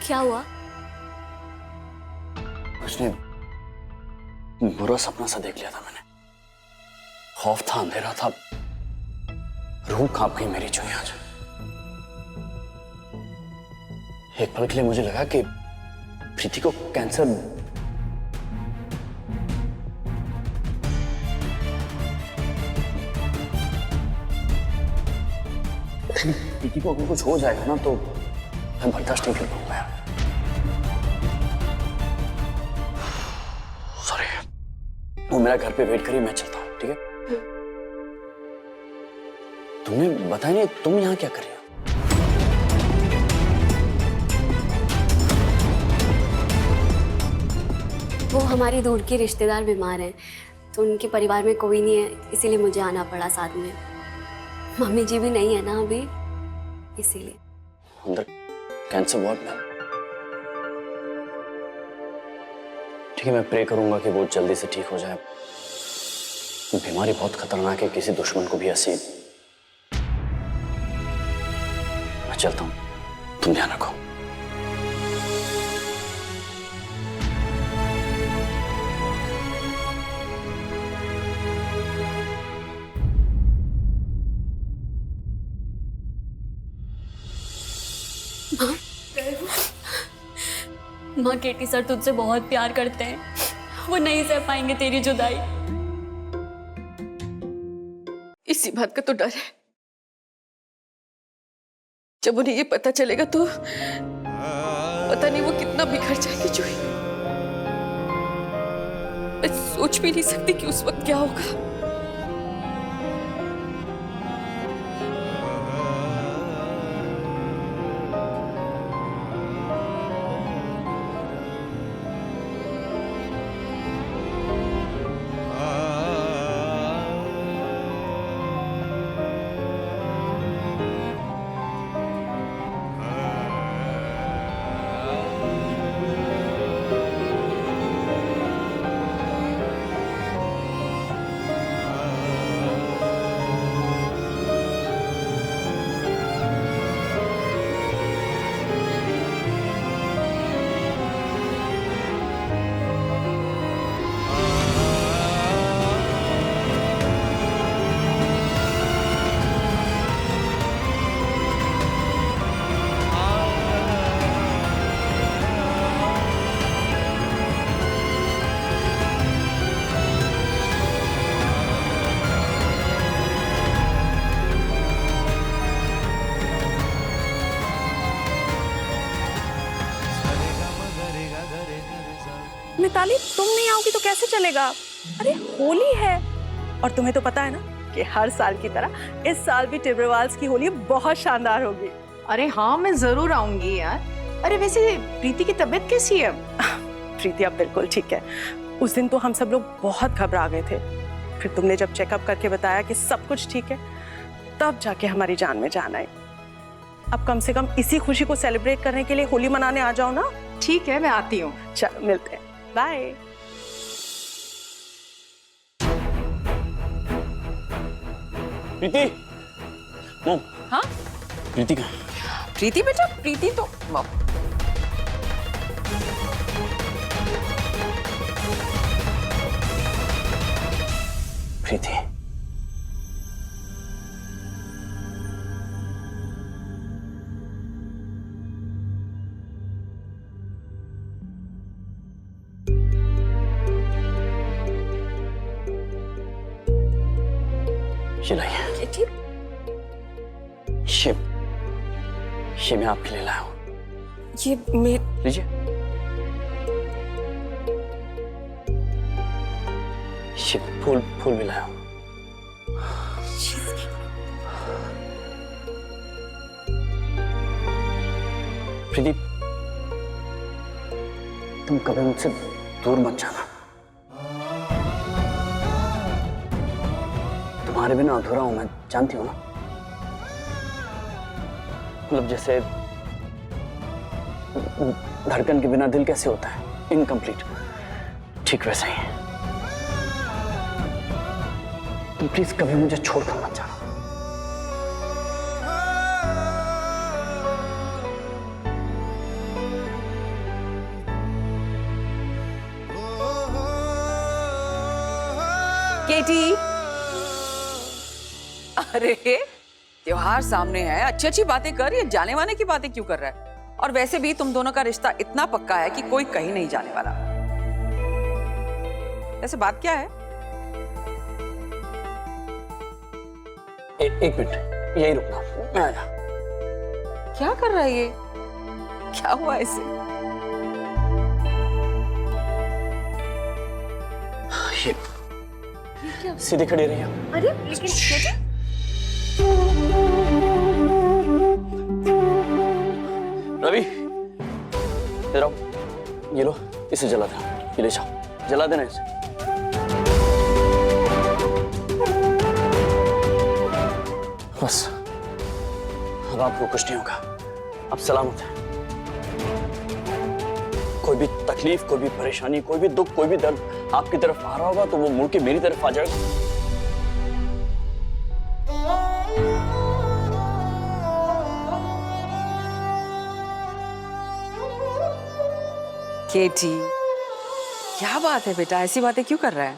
क्या हुआ? उसने बुरा सपना सा देख लिया था मैंने। खौफ था, अंधेरा था, रूह कांप गई मेरी जो आज। एक पल के लिए मुझे लगा कि प्रीति को कैंसर। प्रीति को अगर कुछ हो जाएगा ना तो मैं बर्दाश्त नहीं कर पाऊंगा यार। सॉरी, वो मेरा घर पे वेट करिए, मैं चलता हूँ, ठीक है? तुमने बताया नहीं तुम यहाँ क्या कर रही हो? वो हमारी दूर की रिश्तेदार बीमार हैं, तो उनके परिवार में कोई नहीं है, इसीलिए मुझे आना पड़ा साथ में। मम्मी जी भी नहीं है ना अभी, इसीलिए। अंदर कैंसर वार्ड में? ठीक है, मैं प्रे करूंगा कि वो जल्दी से ठीक हो जाए। बीमारी बहुत खतरनाक है, किसी दुश्मन को भी ऐसी। मैं चलता हूं, तुम ध्यान रखो। माँ, केटी सर तुझसे बहुत प्यार करते हैं, वो नहीं सह पाएंगे तेरी जुदाई। इसी बात का तो डर है, जब उन्हें ये पता चलेगा तो पता नहीं वो कितना बिखर जाएगी जूही। मैं सोच भी नहीं सकती कि उस वक्त क्या होगा। मिताली, तुम नहीं आओगी तो कैसे चलेगा? अरे होली है, और तुम्हें तो पता है ना कि हर साल की तरह इस साल भी टिब्रेवाल्स की होली बहुत शानदार होगी। अरे हाँ, मैं जरूर आऊंगी यार। अरे वैसे प्रीति की तबीयत कैसी है? प्रीति अब बिल्कुल ठीक है। उस दिन तो हम सब लोग बहुत घबरा गए थे, फिर तुमने जब चेकअप करके बताया कि सब कुछ ठीक है, तब जाके हमारी जान में जान आई। अब कम से कम इसी खुशी को सेलिब्रेट करने के लिए होली मनाने आ जाओ ना। ठीक है, मैं आती हूँ। चलो मिलते हैं, बाय। प्रीति, मॉम। हाँ? प्रीति कहाँ? प्रीति बेटा, प्रीति तो प्रीति, ये लाइए। ये मैं आपके लिए लाया हूँ। ये लीजिए। ये फूल भी लाया हूँ। प्रीति, तुम कभी मुझसे दूर मत जाना। तुम्हारे बिना अधूरा हूं मैं, जानती हो ना। मतलब जैसे धड़कन के बिना दिल कैसे होता है, इनकम्प्लीट, ठीक वैसे ही। तुम प्लीज कभी मुझे छोड़कर मत जाना। केटी, अरे त्योहार सामने है, अच्छी अच्छी बातें कर, ये जाने वाने की बातें क्यों कर रहा है? और वैसे भी तुम दोनों का रिश्ता इतना पक्का है कि कोई कहीं नहीं जाने वाला। वैसे बात क्या है? एक मिनट, यही रुकना, मैं आया। क्या कर रहा है ये? क्या हुआ इसे? ये सीधे खड़ी रही है। अरे लेकिन केटी, रवि, इधर आओ, ये लो, इसे जला दो, ये ले जाओ, जला देना इसे। बस अब आपको कुछ नहीं होगा, अब सलामत है। कोई भी तकलीफ, कोई भी परेशानी, कोई भी दुख, कोई भी दर्द आपकी तरफ आ रहा होगा तो वो मुड़ के मेरी तरफ आ जाएगा। केटी, क्या बात है बेटा, ऐसी बातें क्यों कर रहा है?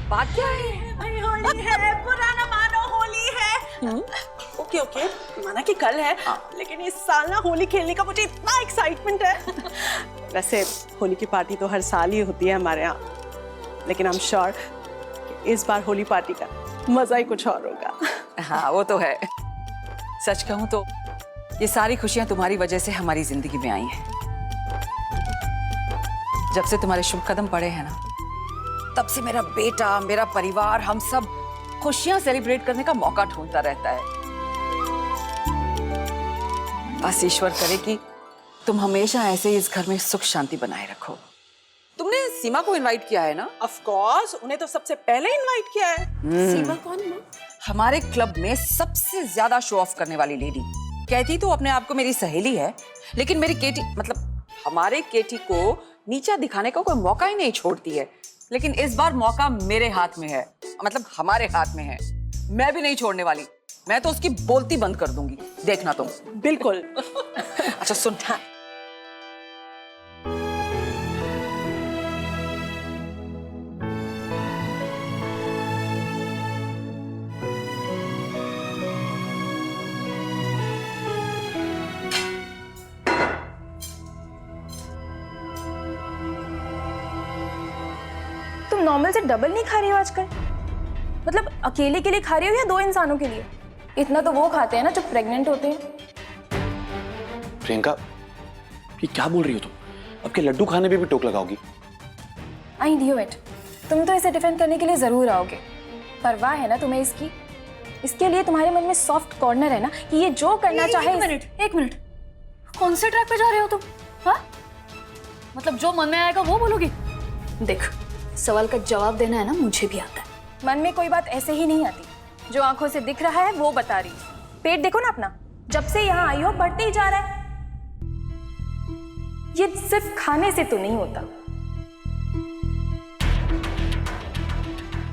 बात क्या है? होली है, पुराना मानो होली है। ओके ओके, माना कि कल है, लेकिन इस साल ना होली खेलने का मुझे इतना एक्साइटमेंट है। वैसे होली की पार्टी तो हर साल ही होती है हमारे यहाँ, लेकिन आई एम श्योर इस बार होली पार्टी का मजा ही कुछ और होगा। हाँ वो तो है। सच कहूं तो ये सारी खुशियां तुम्हारी वजह से हमारी जिंदगी में आई हैं। जब से तुम्हारे शुभ कदम पड़े हैं ना, तब से मेरा बेटा, मेरा परिवार, हम सब खुशियां सेलिब्रेट करने का मौका ढूंढता रहता है। बस ईश्वर करे कि तुम हमेशा ऐसे इस घर में सुख शांति बनाए रखो। तुमने सीमा को इनवाइट किया है ना? ऑफ कोर्स, उन्हें तो सबसे पहले इनवाइट किया है। सीमा कौन माँ? हमारे क्लब में सबसे ज्यादा शो ऑफ करने वाली लेडी। कहती तो अपने आप को मेरी सहेली है, लेकिन मेरी केटी, मतलब हमारे केटी को नीचा दिखाने का कोई मौका ही नहीं छोड़ती है। लेकिन इस बार मौका मेरे हाथ में है, मतलब हमारे हाथ में है। मैं भी नहीं छोड़ने वाली, मैं तो उसकी बोलती बंद कर दूंगी, देखना तुम। बिल्कुल। अच्छा सुन, तुम नॉर्मल से डबल नहीं खा रही हो आजकल? मतलब अकेले के लिए खा रही हो या दो इंसानों के लिए? इतना तो वो खाते हैं ना जब प्रेग्नेंट होते हैं। प्रियंका, ये क्या बोल रही हो तुम? अब के लड्डू खाने पे भी टोक लगाओगी? आई न्यू इट, तुम तो इसे डिफेंड करने के लिए जरूर आओगे। परवाह है ना तुम्हें इसकी? इसके लिए तुम्हारे मन में सॉफ्ट कॉर्नर है ना कि ये जो करना चाहे। एक मिनट, कौन से ट्रैक पे जा रहे हो तुम? हाँ, मतलब जो मन में आएगा वो बोलोगी? देख, सवाल का जवाब देना है ना, मुझे भी आता है। मन में कोई बात ऐसे ही नहीं आती, जो आंखों से दिख रहा है वो बता रही हूँ। पेट देखो ना अपना, जब से यहाँ आई हो बढ़ते ही जा रहा है। ये सिर्फ खाने से तो नहीं होता।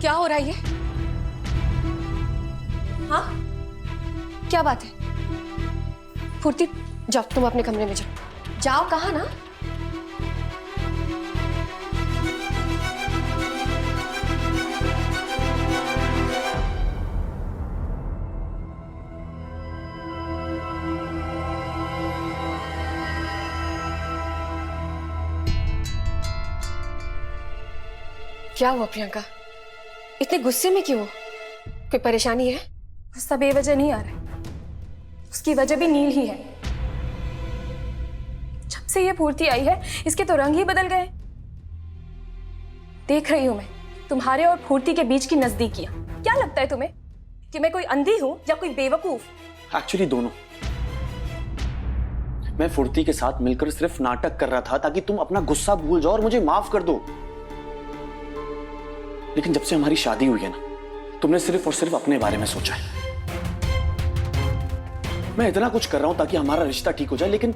क्या हो रहा है ये? हाँ, क्या बात है? फुर्ती, जाओ तुम अपने कमरे में जाओ। जाओ, कहा ना? क्या हुआ प्रियंका? इतने गुस्से में क्यों हो? कोई परेशानी है? गुस्सा बेवजह नहीं आ रहा है, उसकी वजह भी नील ही है। जब से ये पूर्ति आई है, इसके तो रंग ही बदल गए। देख रही हूं मैं तुम्हारे और पूर्ति के बीच की नजदीकियां। क्या लगता है तुम्हें कि मैं कोई अंधी हूं या कोई बेवकूफ? एक्चुअली दोनों। मैं फुर्ती के साथ मिलकर सिर्फ नाटक कर रहा था ताकि तुम अपना गुस्सा भूल जाओ और मुझे माफ कर दो। लेकिन जब से हमारी शादी हुई है ना, तुमने सिर्फ और सिर्फ अपने बारे में सोचा है। मैं इतना कुछ कर रहा हूं ताकि हमारा रिश्ता ठीक हो जाए, लेकिन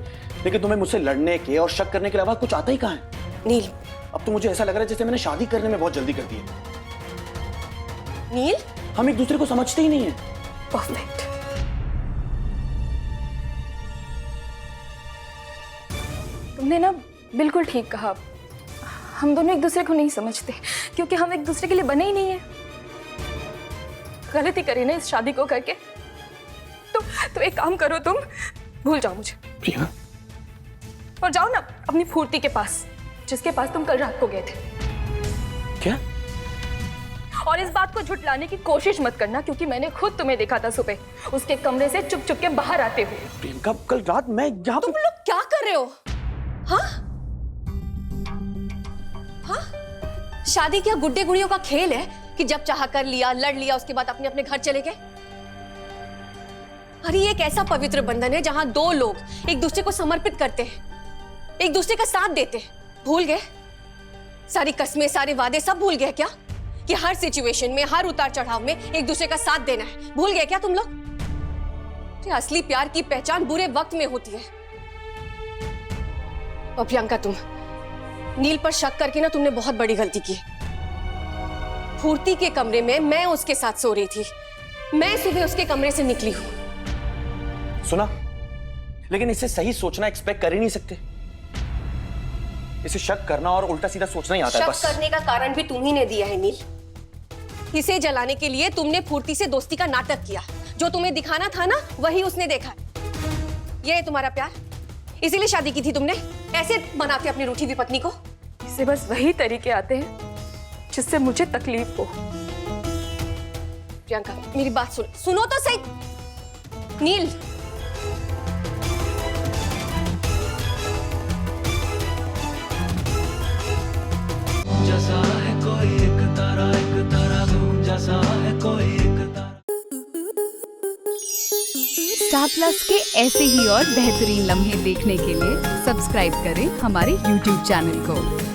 तुम्हें मुझसे लड़ने के और शक करने के अलावा कुछ आता ही कहां है? नील, अब तो मुझे ऐसा लग रहा है जैसे मैंने शादी करने में बहुत जल्दी कर दी है। नील, हम एक दूसरे को समझते ही नहीं है। परफेक्ट। तुमने ना बिल्कुल ठीक कहा। हम दोनों एक दूसरे को नहीं समझते क्योंकि हम एक दूसरे के लिए बने ही नहीं है। गलती करी ना इस शादी को करके। तो एक काम करो, तुम भूल जाओ मुझे प्रिया, और जाओ ना अपनी फूर्ति के पास, जिसके पास तुम कल रात को गए थे। क्या? और इस बात को झुठलाने की कोशिश मत करना, क्योंकि मैंने खुद तुम्हें देखा था सुबह उसके कमरे से चुप चुप के बाहर आते हुए। प्रियंका, कल रात मैं यहाँ तुम लोग क्या कर रहे हो? हाँ हाँ, शादी क्या गुड्डे गुड़ियों का खेल है कि जब चाह कर लिया, लड़ लिया, उसके बाद अपने अपने घर चले गए? अरे ये एक ऐसा पवित्र बंधन है जहां दो लोग एक दूसरे को समर्पित करते हैं, एक दूसरे का साथ देते हैं। भूल गए? सारी कस्में, सारे वादे सब भूल गए क्या? कि हर सिचुएशन में, हर उतार चढ़ाव में एक दूसरे का साथ देना है। भूल गए क्या तुम लोग? तो असली प्यार की पहचान बुरे वक्त में होती है। और प्रियंका, तुम नील पर शक करके ना तुमने बहुत बड़ी गलती की। फूर्ति के कमरे में मैं उसके साथ सो रही थी, मैं सुबह उसके कमरे से निकली हूं। सुना, लेकिन इसे सही सोचना एक्सपेक्ट कर ही नहीं सकते। इसे शक करना और उल्टा सीधा सोचना ही आता है बस। शक करने का कारण भी तुम ही ने दिया है नील। इसे जलाने के लिए तुमने फूर्ति से दोस्ती का नाटक किया। जो तुम्हें दिखाना था ना, वही उसने देखा। ये है तुम्हारा प्यार? इसीलिए शादी की थी तुमने? ऐसे बनाते अपनी रूठी हुई पत्नी को? इसे बस वही तरीके आते हैं जिससे मुझे तकलीफ हो। प्रियंका, मेरी बात सुनो तो सही। नील, जैसा है कोई एक तारा धूम जैसा है कोई एक तारा। स्टार प्लस के ऐसे ही और बेहतरीन लम्हे देखने के लिए सब्सक्राइब करें हमारे YouTube चैनल को।